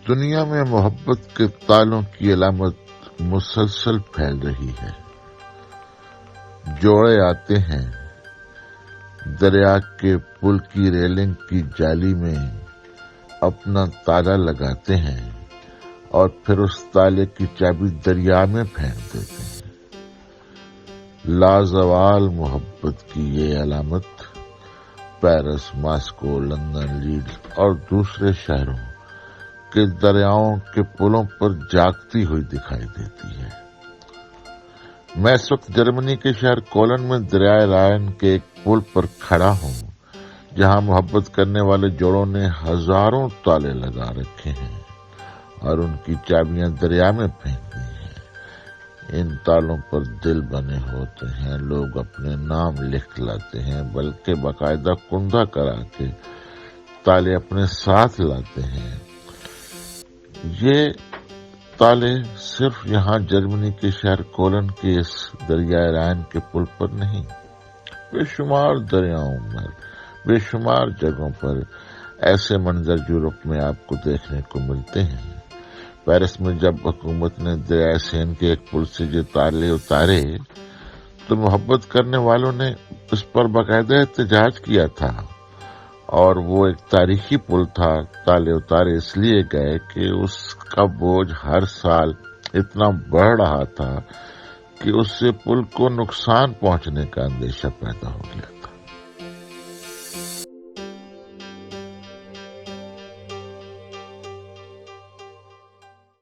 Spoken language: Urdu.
دنیا میں محبت کے تالوں کی علامت مسلسل پھیل رہی ہے۔ جوڑے آتے ہیں دریا کے پل کی ریلنگ کی جالی میں، اپنا تالا لگاتے ہیں اور پھر اس تالے کی چابی دریا میں پھینک دیتے ہیں۔ لازوال محبت کی یہ علامت پیرس، ماسکو، لندن، لیڈز اور دوسرے شہروں کے دریاؤں کے پلوں پر جاگتی ہوئی دکھائی دیتی ہے۔ میں اس وقت جرمنی کے شہر کولن میں دریائے رائن کے ایک پل پر کھڑا ہوں، جہاں محبت کرنے والے جوڑوں نے ہزاروں تالے لگا رکھے ہیں اور ان کی چابیاں دریا میں پھینک دی ہیں۔ ان تالوں پر دل بنے ہوتے ہیں، لوگ اپنے نام لکھ لاتے ہیں، بلکہ باقاعدہ کندہ کرا کے تالے اپنے ساتھ لاتے ہیں۔ یہ تالے صرف یہاں جرمنی کے شہر کولن کے اس دریائے رائن کے پل پر نہیں، بے شمار دریاؤں میں، بے شمار جگہوں پر ایسے منظر یورپ میں آپ کو دیکھنے کو ملتے ہیں۔ پیرس میں جب حکومت نے دریائے سین کے ایک پل سے یہ تالے اتارے تو محبت کرنے والوں نے اس پر باقاعدہ احتجاج کیا تھا، اور وہ ایک تاریخی پل تھا۔ تالے اتارے اس لیے گئے کہ اس کا بوجھ ہر سال اتنا بڑھ رہا تھا کہ اس سے پل کو نقصان پہنچنے کا اندیشہ پیدا ہو گیا۔